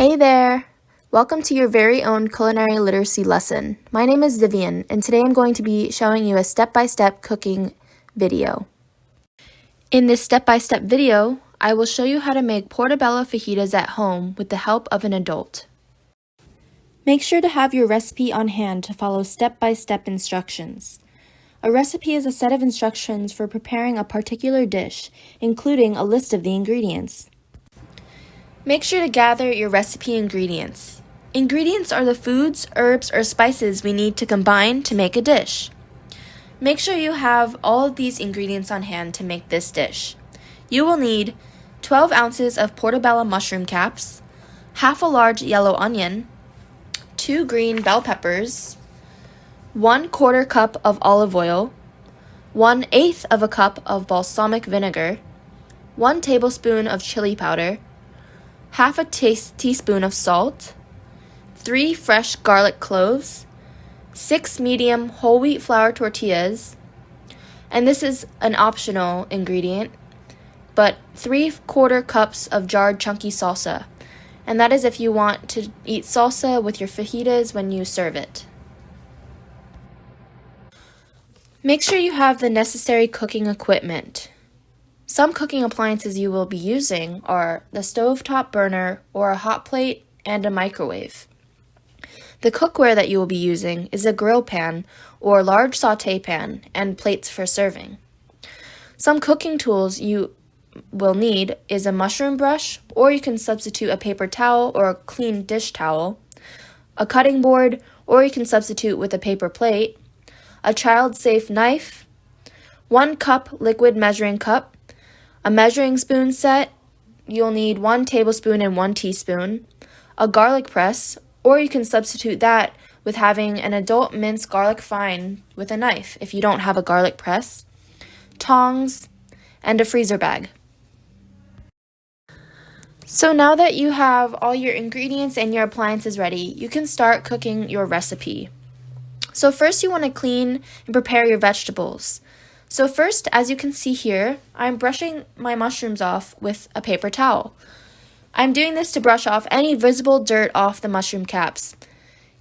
Hey there! Welcome to your very own culinary literacy lesson. My name is Vivian, and today I'm going to be showing you a step-by-step cooking video. In this step-by-step video, I will show you how to make portabella fajitas at home with the help of an adult. Make sure to have your recipe on hand to follow step-by-step instructions. A recipe is a set of instructions for preparing a particular dish, including a list of the ingredients. Make sure to gather your recipe ingredients. Ingredients are the foods, herbs, or spices we need to combine to make a dish. Make sure you have all of these ingredients on hand to make this dish. You will need 12 ounces of portabella mushroom caps, half a large yellow onion, 2 green bell peppers, 1/4 cup of olive oil, 1/8 of a cup of balsamic vinegar, 1 tablespoon of chili powder, half a teaspoon of salt, 3 fresh garlic cloves, 6 medium whole wheat flour tortillas, and this is an optional ingredient, but 3/4 cups of jarred chunky salsa, and that is if you want to eat salsa with your fajitas when you serve it. Make sure you have the necessary cooking equipment. Some cooking appliances you will be using are the stovetop burner or a hot plate and a microwave. The cookware that you will be using is a grill pan or large sauté pan and plates for serving. Some cooking tools you will need is a mushroom brush, or you can substitute a paper towel or a clean dish towel, a cutting board, or you can substitute with a paper plate, a child-safe knife, 1 cup liquid measuring cup, a measuring spoon set. You'll need 1 tablespoon and 1 teaspoon, a garlic press, or you can substitute that with having an adult minced garlic fine with a knife if you don't have a garlic press, tongs, and a freezer bag. So now that you have all your ingredients and your appliances ready, you can start cooking your recipe. So first you want to clean and prepare your vegetables. So first, as you can see here, I'm brushing my mushrooms off with a paper towel. I'm doing this to brush off any visible dirt off the mushroom caps.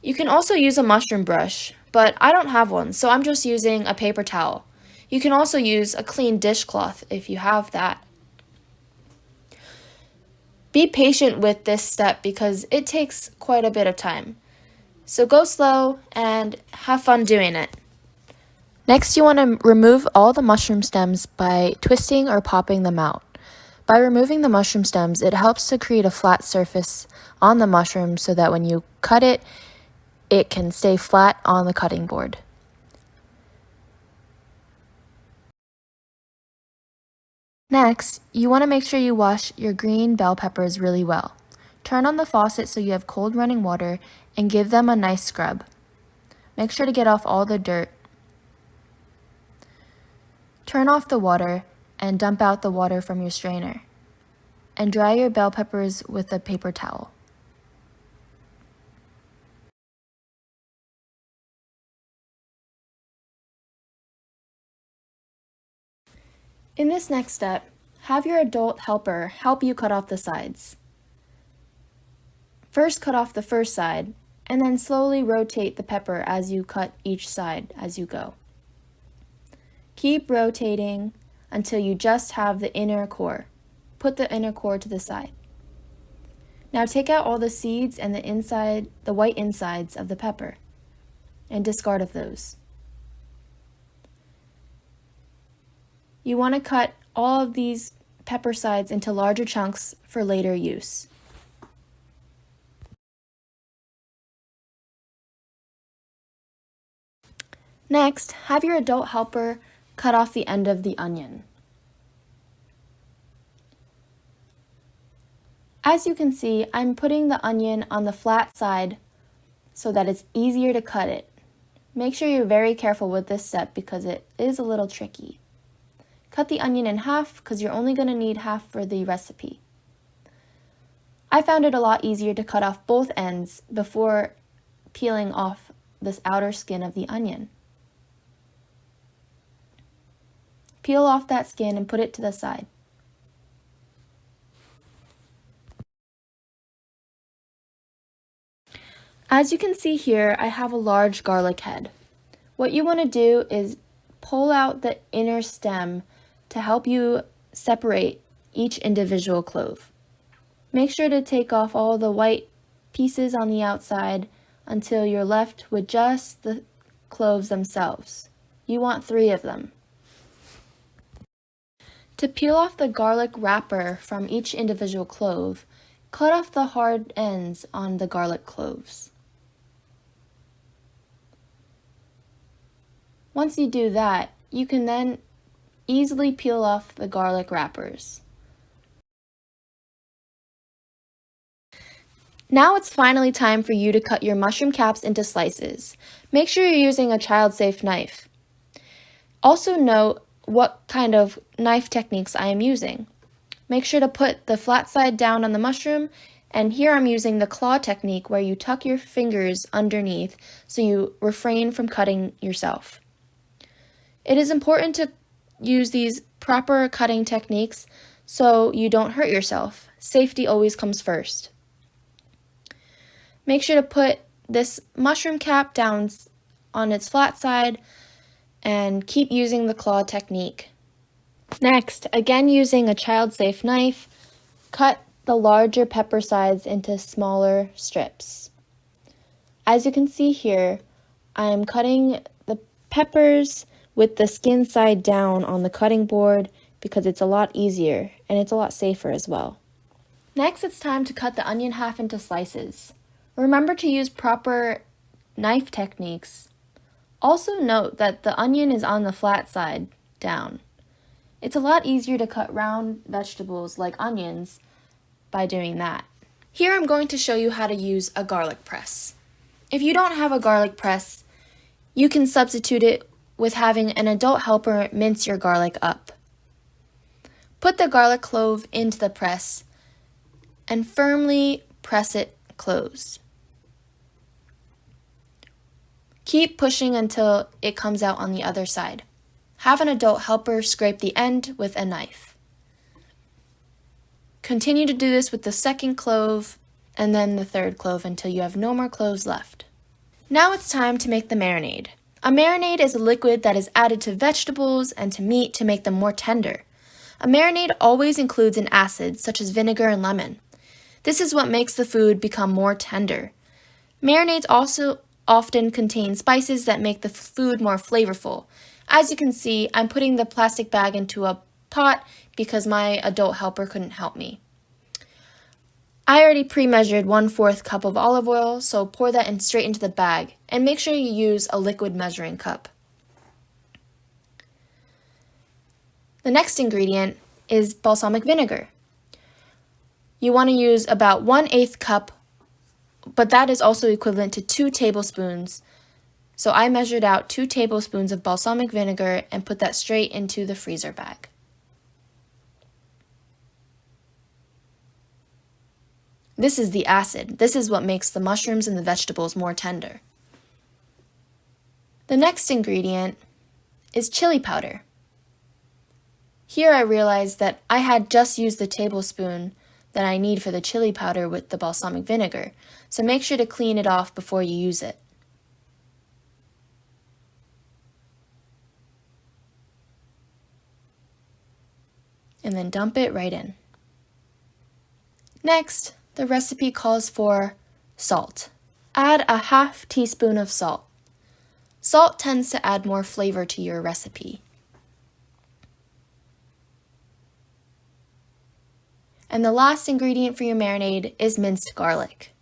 You can also use a mushroom brush, but I don't have one, so I'm just using a paper towel. You can also use a clean dishcloth if you have that. Be patient with this step because it takes quite a bit of time. So go slow and have fun doing it. Next, you want to remove all the mushroom stems by twisting or popping them out. By removing the mushroom stems, it helps to create a flat surface on the mushroom so that when you cut it, it can stay flat on the cutting board. Next, you want to make sure you wash your green bell peppers really well. Turn on the faucet so you have cold running water and give them a nice scrub. Make sure to get off all the dirt. Turn off the water and dump out the water from your strainer. And dry your bell peppers with a paper towel. In this next step, have your adult helper help you cut off the sides. First cut off the first side, and then slowly rotate the pepper as you cut each side as you go. Keep rotating until you just have the inner core. Put the inner core to the side. Now take out all the seeds and the white insides of the pepper and discard of those. You want to cut all of these pepper sides into larger chunks for later use. Next, have your adult helper cut off the end of the onion. As you can see, I'm putting the onion on the flat side so that it's easier to cut it. Make sure you're very careful with this step because it is a little tricky. Cut the onion in half because you're only going to need half for the recipe. I found it a lot easier to cut off both ends before peeling off this outer skin of the onion. Peel off that skin and put it to the side. As you can see here, I have a large garlic head. What you want to do is pull out the inner stem to help you separate each individual clove. Make sure to take off all the white pieces on the outside until you're left with just the cloves themselves. You want 3 of them. To peel off the garlic wrapper from each individual clove, cut off the hard ends on the garlic cloves. Once you do that, you can then easily peel off the garlic wrappers. Now it's finally time for you to cut your mushroom caps into slices. Make sure you're using a child-safe knife. Also note what kind of knife techniques I am using. Make sure to put the flat side down on the mushroom, and here I'm using the claw technique where you tuck your fingers underneath so you refrain from cutting yourself. It is important to use these proper cutting techniques so you don't hurt yourself. Safety always comes first. Make sure to put this mushroom cap down on its flat side and keep using the claw technique. Next, again using a child-safe knife, cut the larger pepper sides into smaller strips. As you can see here, I am cutting the peppers with the skin side down on the cutting board because it's a lot easier and it's a lot safer as well. Next, it's time to cut the onion half into slices. Remember to use proper knife techniques. Also note that the onion is on the flat side down. It's a lot easier to cut round vegetables like onions by doing that. Here I'm going to show you how to use a garlic press. If you don't have a garlic press, you can substitute it with having an adult helper mince your garlic up. Put the garlic clove into the press and firmly press it closed. Keep pushing until it comes out on the other side. Have an adult helper scrape the end with a knife. Continue to do this with the second clove and then the third clove until you have no more cloves left. Now it's time to make the marinade. A marinade is a liquid that is added to vegetables and to meat to make them more tender. A marinade always includes an acid, such as vinegar and lemon. This is what makes the food become more tender. Marinades also often contain spices that make the food more flavorful. As you can see, I'm putting the plastic bag into a pot because my adult helper couldn't help me. I already pre-measured 1/4 cup of olive oil, so pour that in straight into the bag, and make sure you use a liquid measuring cup. The next ingredient is balsamic vinegar. You want to use about 1/8 cup, but that is also equivalent to 2 tablespoons. So I measured out 2 tablespoons of balsamic vinegar and put that straight into the freezer bag. This is the acid. This is what makes the mushrooms and the vegetables more tender. The next ingredient is chili powder. Here I realized that I had just used the tablespoon that I need for the chili powder with the balsamic vinegar, so make sure to clean it off before you use it. And then dump it right in. Next, the recipe calls for salt. Add a 1/2 teaspoon of salt. Salt tends to add more flavor to your recipe. And the last ingredient for your marinade is minced garlic.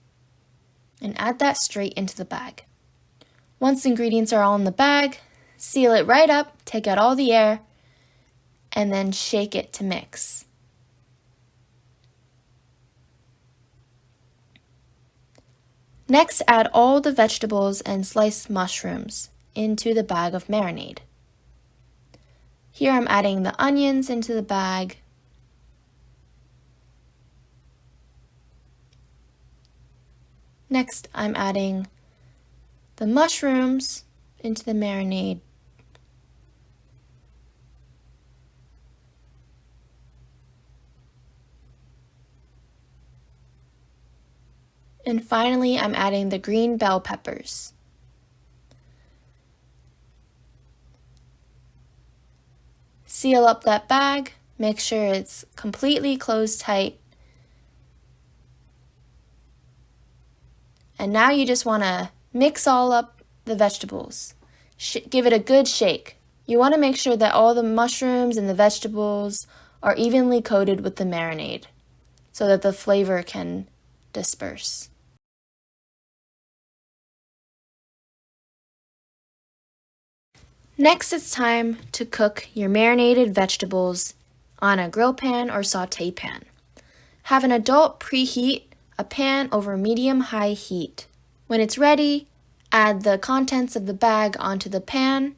And add that straight into the bag. Once the ingredients are all in the bag, seal it right up, take out all the air, and then shake it to mix. Next, add all the vegetables and sliced mushrooms into the bag of marinade. Here I'm adding the onions into the bag. Next, I'm adding the mushrooms into the marinade. And finally, I'm adding the green bell peppers. Seal up that bag, make sure it's completely closed tight. And now you just want to mix all up the vegetables. Give it a good shake. You want to make sure that all the mushrooms and the vegetables are evenly coated with the marinade so that the flavor can disperse. Next, it's time to cook your marinated vegetables on a grill pan or saute pan. Have an adult preheat a pan over medium-high heat. When it's ready, add the contents of the bag onto the pan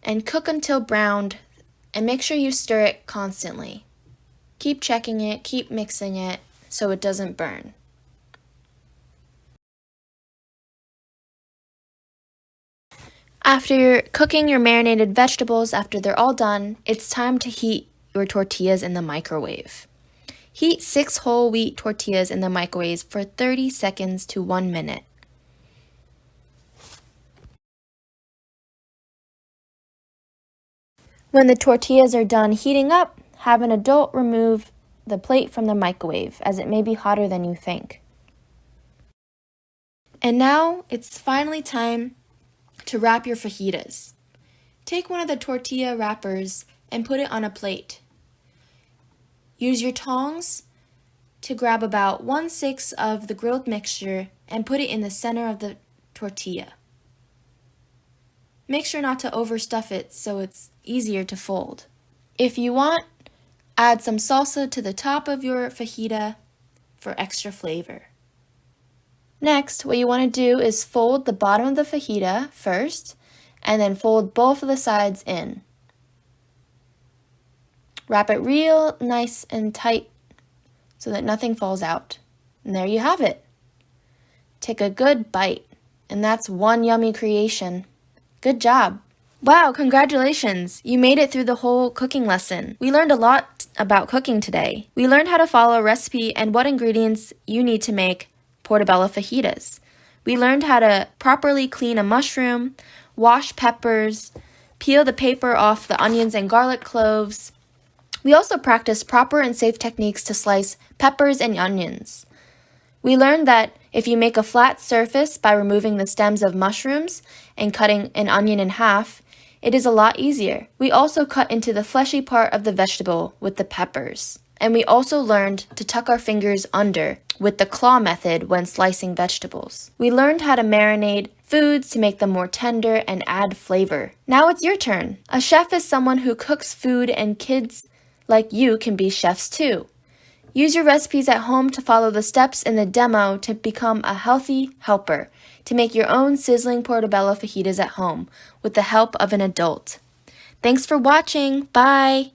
and cook until browned, and make sure you stir it constantly. Keep checking it, keep mixing it so it doesn't burn. After you're cooking your marinated vegetables, after they're all done, it's time to heat your tortillas in the microwave. Heat 6 whole wheat tortillas in the microwave for 30 seconds to 1 minute. When the tortillas are done heating up, have an adult remove the plate from the microwave, as it may be hotter than you think. And now it's finally time to wrap your fajitas. Take one of the tortilla wrappers and put it on a plate. Use your tongs to grab about 1/6 of the grilled mixture and put it in the center of the tortilla. Make sure not to overstuff it so it's easier to fold. If you want, add some salsa to the top of your fajita for extra flavor. Next, what you want to do is fold the bottom of the fajita first, and then fold both of the sides in. Wrap it real nice and tight so that nothing falls out. And there you have it. Take a good bite, and that's one yummy creation. Good job. Wow, congratulations! You made it through the whole cooking lesson. We learned a lot about cooking today. We learned how to follow a recipe and what ingredients you need to make Portabella fajitas. We learned how to properly clean a mushroom, wash peppers, peel the paper off the onions and garlic cloves. We also practiced proper and safe techniques to slice peppers and onions. We learned that if you make a flat surface by removing the stems of mushrooms and cutting an onion in half, it is a lot easier. We also cut into the fleshy part of the vegetable with the peppers. And we also learned to tuck our fingers under with the claw method when slicing vegetables. We learned how to marinate foods to make them more tender and add flavor. Now it's your turn. A chef is someone who cooks food, and kids like you can be chefs too. Use your recipes at home to follow the steps in the demo to become a healthy helper, to make your own sizzling portobello fajitas at home with the help of an adult. Thanks for watching. Bye!